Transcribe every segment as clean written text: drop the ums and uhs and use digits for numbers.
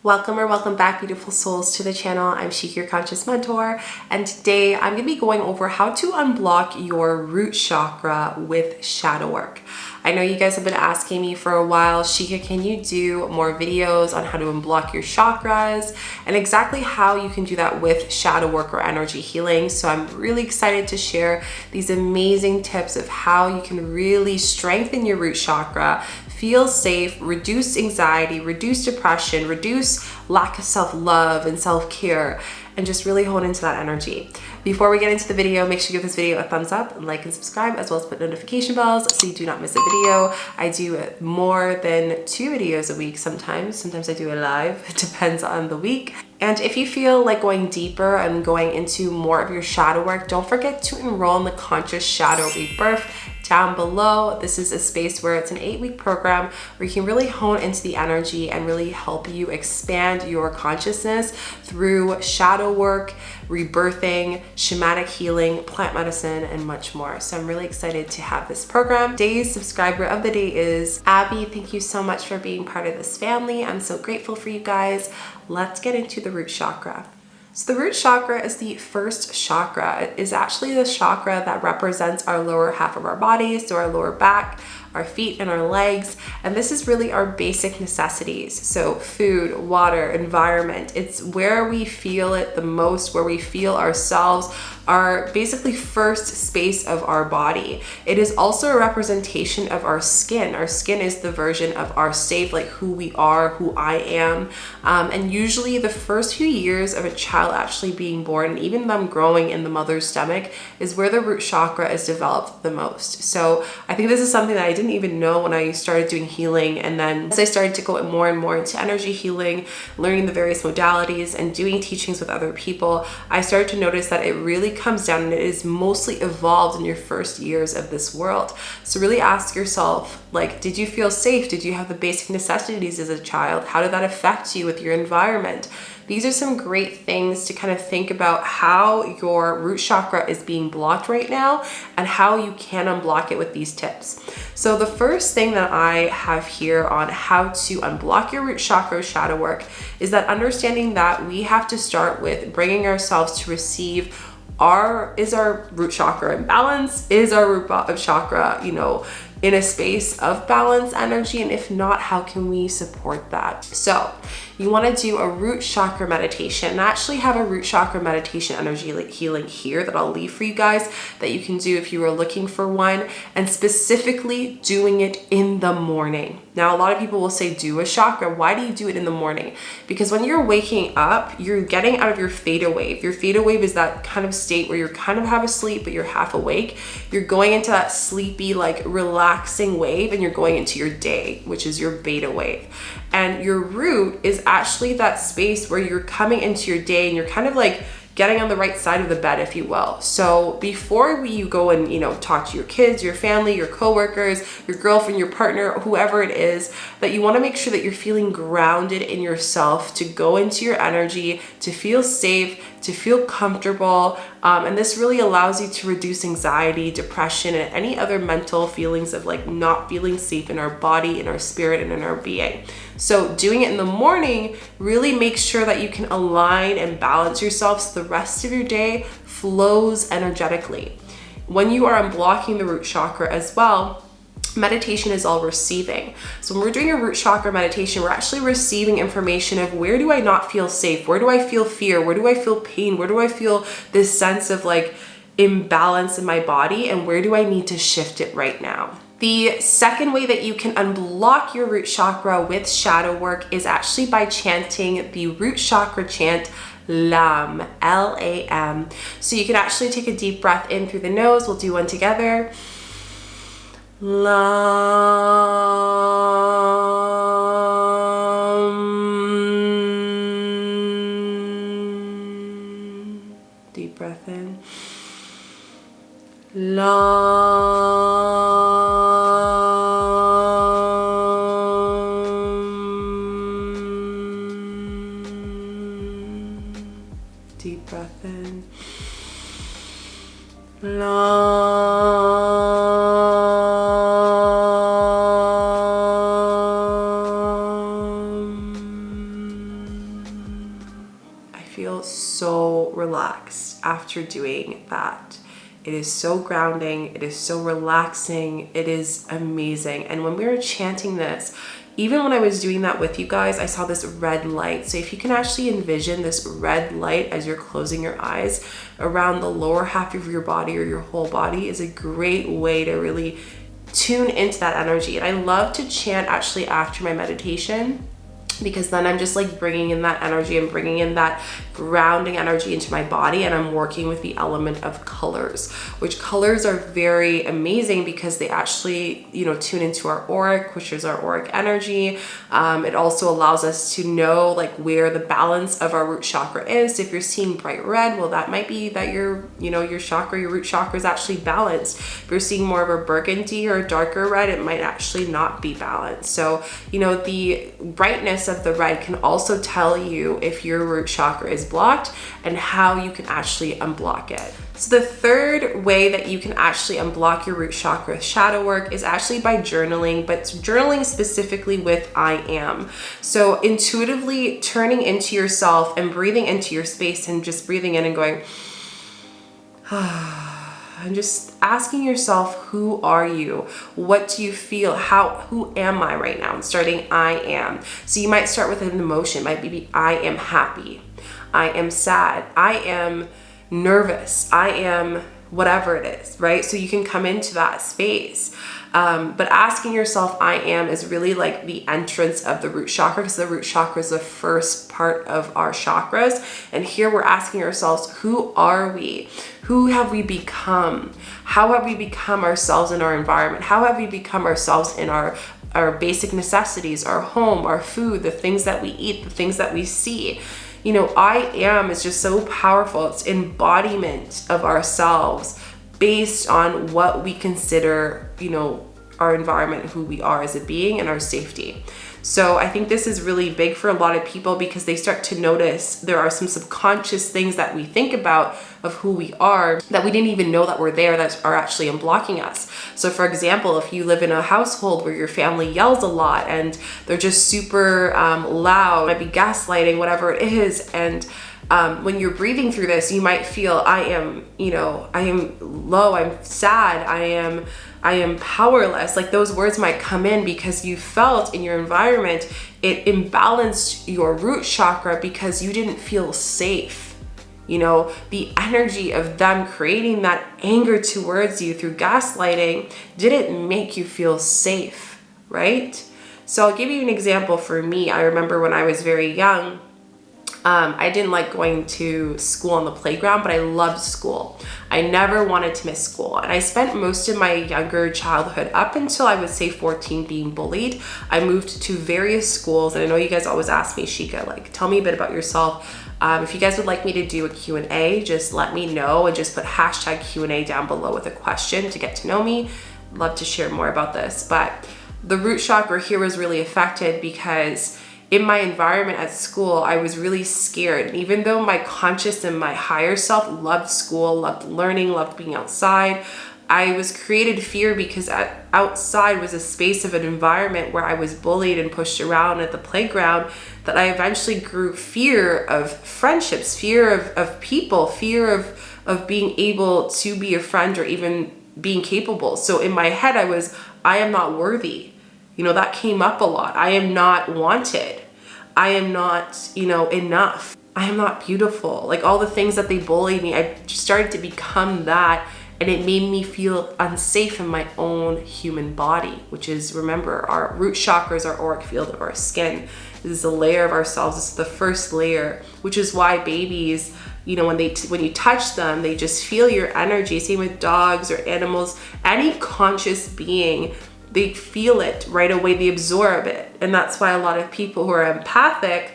Welcome or welcome back, beautiful souls, to the channel. I'm Shika, your conscious mentor, and today I'm going to be going over how to unblock your root chakra with shadow work. I know you guys have been asking me for a while, Shika, can you do more videos on how to unblock your chakras and exactly how you can do that with shadow work or energy healing. So I'm really excited to share these amazing tips of how you can really strengthen your root chakra, feel safe, reduce anxiety, reduce depression, reduce lack of self-love and self-care, and just really hold into that energy. Before we get into the video, make sure you give this video a thumbs up and like and subscribe, as well as put notification bells so you do not miss a video. I do more than 2 videos a week sometimes. Sometimes I do a live. It depends on the week. And if you feel like going deeper and going into more of your shadow work, don't forget to enroll in the Conscious Shadow Rebirth down below. This is a space where it's an 8-week program where you can really hone into the energy and really help you expand your consciousness through shadow work, rebirthing, shamanic healing, plant medicine, and much more. So I'm really excited to have this program. Today's subscriber of the day is Abby. Thank you so much for being part of this family. I'm so grateful for you guys. Let's get into the root chakra. So the root chakra is the first chakra. It is actually the chakra that represents our lower half of our body, so our lower back, our feet, and our legs. And this is really our basic necessities. So food, water, environment. It's where we feel it the most, where we feel ourselves, our basically first space of our body. It is also a representation of our skin. Our skin is the version of our safe, like who we are, who I am. And usually the first few years of a child actually being born, and even them growing in the mother's stomach, is where the root chakra is developed the most. So I think this is something that I didn't even know when I started doing healing. And then as I started to go more and more into energy healing, learning the various modalities and doing teachings with other people, I started to notice that it really comes down and it is mostly evolved in your first years of this world. So really ask yourself, like, did you feel safe? Did you have the basic necessities as a child? How did that affect you with your environment? These are some great things to kind of think about how your root chakra is being blocked right now and how you can unblock it with these tips. So the first thing that I have here on how to unblock your root chakra shadow work is that understanding that we have to start with bringing ourselves to receive is our root chakra in balance? Is our root chakra, in a space of balance energy? And if not, how can we support that? So you want to do a root chakra meditation, and I actually have a root chakra meditation energy healing here that I'll leave for you guys that you can do if you are looking for one, and specifically doing it in the morning. Now, a lot of people will say, do a chakra. Why do you do it in the morning? Because when you're waking up, you're getting out of your theta wave. Your theta wave is that kind of state where you're kind of half asleep, but you're half awake. You're going into that sleepy, like relaxing wave, and you're going into your day, which is your beta wave. And your root is actually that space where you're coming into your day and you're kind of like getting on the right side of the bed, if you will. So before you go and, talk to your kids, your family, your coworkers, your girlfriend, your partner, whoever it is, that you want to make sure that you're feeling grounded in yourself to go into your energy, to feel safe, to feel comfortable. And this really allows you to reduce anxiety, depression, and any other mental feelings of like not feeling safe in our body, in our spirit, and in our being. So doing it in the morning really makes sure that you can align and balance yourself so the rest of your day flows energetically. When you are unblocking the root chakra as well, meditation is all receiving. So when we're doing a root chakra meditation, we're actually receiving information of where do I not feel safe? Where do I feel fear? Where do I feel pain? Where do I feel this sense of like imbalance in my body? And where do I need to shift it right now? The second way that you can unblock your root chakra with shadow work is actually by chanting the root chakra chant, LAM, L-A-M. So you can actually take a deep breath in through the nose. We'll do one together. LAM. Deep breath in. LAM. Deep breath in. feel so relaxed after doing that. It is so grounding. It is so relaxing. It is amazing. And when we were chanting this, even when I was doing that with you guys, I saw this red light. So if you can actually envision this red light as you're closing your eyes around the lower half of your body or your whole body, is a great way to really tune into that energy. And I love to chant actually after my meditation, because then I'm just like bringing in that energy and bringing in that grounding energy into my body, and I'm working with the element of colors, which colors are very amazing because they actually, you know, tune into our auric, which is our auric energy. It also allows us to know like where the balance of our root chakra is. If you're seeing bright red, well, that might be that your root chakra is actually balanced. If you're seeing more of a burgundy or darker red, it might actually not be balanced. So, you know, the brightness of the red can also tell you if your root chakra is blocked and how you can actually unblock it. So the third way that you can actually unblock your root chakra shadow work is actually by journaling, but journaling specifically with I am. So intuitively turning into yourself and breathing into your space and just breathing in and going, and just asking yourself, who are you? What do you feel? Who am I right now? And starting I am. So you might start with an emotion. It might be I am happy. I am sad. I am nervous. I am whatever it is, right? So you can come into that space. But asking yourself, I am, is really like the entrance of the root chakra, because the root chakra is the first part of our chakras. And here we're asking ourselves, who are we? Who have we become? How have we become ourselves in our environment? How have we become ourselves in our basic necessities, our home, our food, the things that we eat, the things that we see? You know, I am is just so powerful. It's embodiment of ourselves based on what we consider, you know, our environment, who we are as a being, and our safety. So I think this is really big for a lot of people, because they start to notice there are some subconscious things that we think about of who we are that we didn't even know that were there, that are actually unblocking us. So for example, if you live in a household where your family yells a lot and they're just super loud, might be gaslighting, whatever it is, and when you're breathing through this, you might feel, I am low, I'm sad, I am powerless. Like those words might come in because you felt in your environment, it imbalanced your root chakra because you didn't feel safe. You know, the energy of them creating that anger towards you through gaslighting didn't make you feel safe, right? So I'll give you an example for me. I remember when I was very young, I didn't like going to school on the playground, but I loved school. I never wanted to miss school. And I spent most of my younger childhood, up until I would say 14, being bullied. I moved to various schools. And I know you guys always ask me, Shika, like, tell me a bit about yourself. If you guys would like me to do a Q&A, just let me know, and just put hashtag Q&A down below with a question to get to know me. Love to share more about this. But the root chakra here was really affected because in my environment at school, I was really scared. And even though my conscious and my higher self loved school, loved learning, loved being outside, I was created fear because outside was a space of an environment where I was bullied and pushed around at the playground, that I eventually grew fear of friendships, fear of people, fear of being able to be a friend or even being capable. So in my head, I am not worthy. You know, that came up a lot. I am not wanted. I am not, enough. I am not beautiful. Like all the things that they bullied me, I just started to become that. And it made me feel unsafe in my own human body, which is, remember, our root chakra is our auric field of our skin. This is a layer of ourselves. This is the first layer, which is why babies, when you touch them, they just feel your energy. Same with dogs or animals, any conscious being, they feel it right away, they absorb it. And that's why a lot of people who are empathic,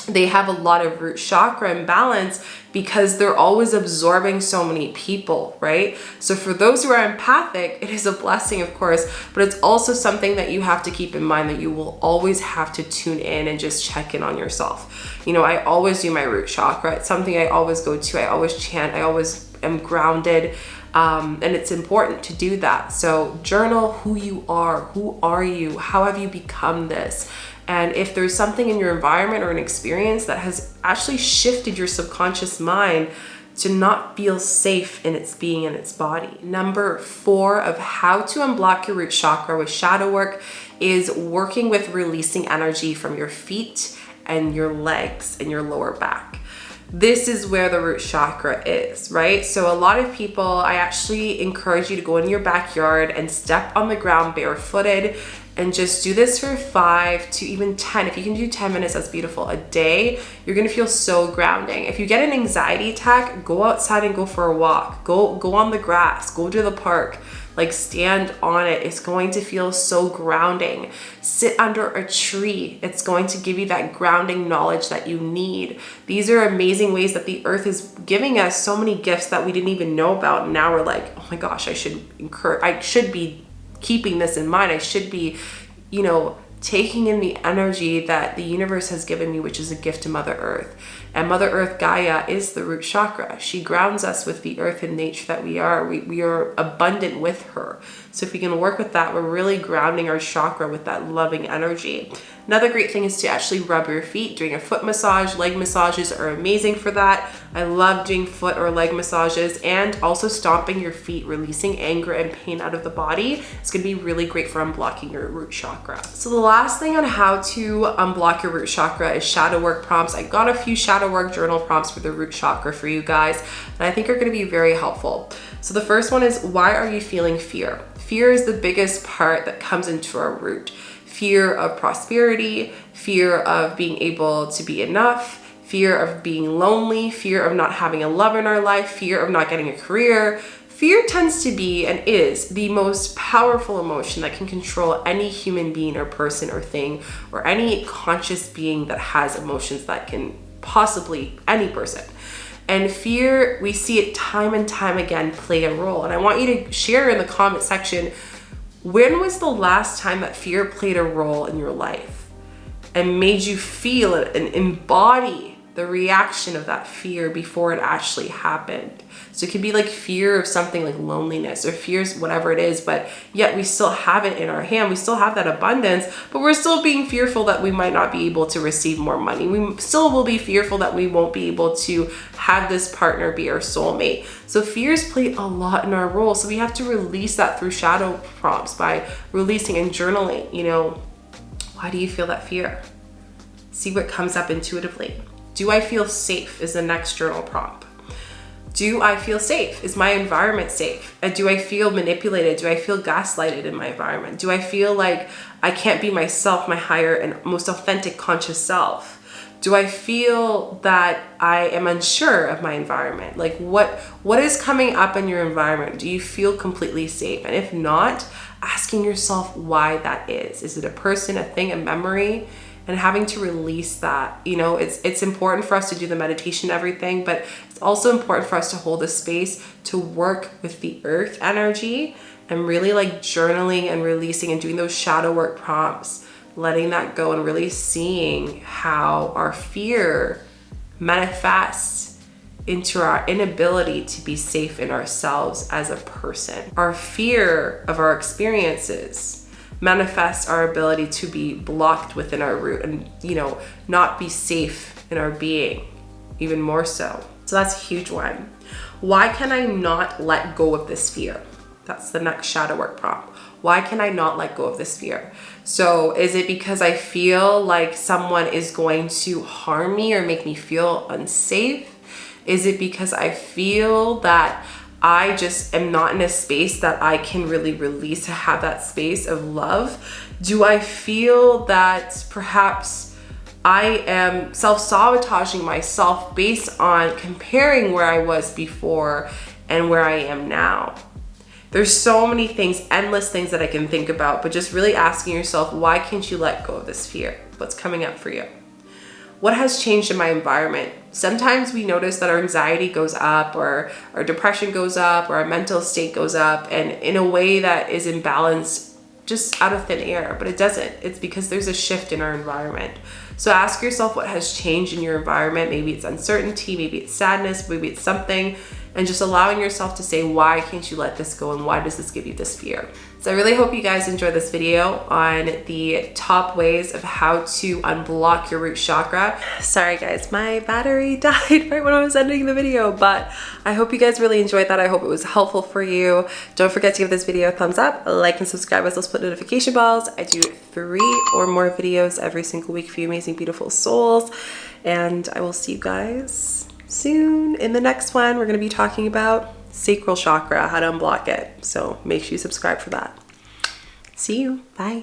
they have a lot of root chakra imbalance because they're always absorbing so many people, right? So for those who are empathic, it is a blessing, of course, but it's also something that you have to keep in mind, that you will always have to tune in and just check in on yourself. I always do my root chakra. It's something I always go to. I always chant. I always am grounded. And it's important to do that. So journal who you are. Who are you? How have you become this? And if there's something in your environment or an experience that has actually shifted your subconscious mind to not feel safe in its being and its body. Number 4 of how to unblock your root chakra with shadow work is working with releasing energy from your feet and your legs and your lower back. This is where the root chakra is, right? So a lot of people, I actually encourage you to go in your backyard and step on the ground barefooted and just do this for 5 to even 10. If you can do 10 minutes, that's beautiful. A day, you're gonna feel so grounding. If you get an anxiety attack, go outside and go for a walk. Go on the grass, go to the park, like stand on it. It's going to feel so grounding. Sit under a tree. It's going to give you that grounding knowledge that you need. These are amazing ways that the earth is giving us so many gifts that we didn't even know about. And now we're like, oh my gosh, I should be keeping this in mind. I should be, taking in the energy that the universe has given me, which is a gift to Mother Earth. And Mother Earth Gaia is the root chakra. She grounds us with the earth and nature that we are. We are abundant with her. So if we can work with that, we're really grounding our chakra with that loving energy. Another great thing is to actually rub your feet. Doing a foot massage, leg massages are amazing for that. I love doing foot or leg massages, and also stomping your feet, releasing anger and pain out of the body. It's gonna be really great for unblocking your root chakra. So the last thing on how to unblock your root chakra is shadow work prompts. I got a few shadow work journal prompts for the root chakra for you guys that I think are gonna be very helpful. So the first one is, why are you feeling fear? Fear is the biggest part that comes into our root. Fear of prosperity, fear of being able to be enough, fear of being lonely, fear of not having a love in our life, fear of not getting a career. Fear tends to be and is the most powerful emotion that can control any human being or person or thing, or any conscious being that has emotions that can possibly any person. And fear, we see it time and time again play a role. And I want you to share in the comment section, when was the last time that fear played a role in your life and made you feel it and embody the reaction of that fear before it actually happened? So it could be like fear of something like loneliness or fears, whatever it is, but yet we still have it in our hand. We still have that abundance, but we're still being fearful that we might not be able to receive more money. We still will be fearful that we won't be able to have this partner be our soulmate. So fears play a lot in our role. So we have to release that through shadow prompts by releasing and journaling. Why do you feel that fear? See what comes up intuitively. Do I feel safe is the next journal prompt. Do I feel safe? Is my environment safe? Do I feel manipulated? Do I feel gaslighted in my environment? Do I feel like I can't be myself, my higher and most authentic conscious self? Do I feel that I am unsure of my environment? Like what is coming up in your environment? Do you feel completely safe? And if not, asking yourself why that is. Is it a person, a thing, a memory? And having to release that. It's important for us to do the meditation and everything, but it's also important for us to hold a space to work with the earth energy and really like journaling and releasing and doing those shadow work prompts, letting that go and really seeing how our fear manifests into our inability to be safe in ourselves as a person. Our fear of our experiences manifest our ability to be blocked within our root and, not be safe in our being, even more so. So that's a huge one. Why can I not let go of this fear? That's the next shadow work prompt. Why can I not let go of this fear? So is it because I feel like someone is going to harm me or make me feel unsafe? Is it because I feel that I just am not in a space that I can really release to have that space of love? Do I feel that perhaps I am self-sabotaging myself based on comparing where I was before and where I am now? There's so many things, endless things that I can think about, but just really asking yourself, why can't you let go of this fear? What's coming up for you? What has changed in my environment? Sometimes we notice that our anxiety goes up or our depression goes up or our mental state goes up, and in a way that is imbalanced just out of thin air, but it doesn't. It's because there's a shift in our environment. So ask yourself what has changed in your environment. Maybe it's uncertainty, maybe it's sadness, maybe it's something, and just allowing yourself to say, why can't you let this go, and why does this give you this fear? So I really hope you guys enjoyed this video on the top ways of how to unblock your root chakra. Sorry guys, my battery died right when I was ending the video, but I hope you guys really enjoyed that. I hope it was helpful for you. Don't forget to give this video a thumbs up, like and subscribe as those split notification bells. I do 3 or more videos every single week for you amazing, beautiful souls. And I will see you guys soon. In the next one, we're going to be talking about sacral chakra, how to unblock it. So make sure you subscribe for that. See you. Bye.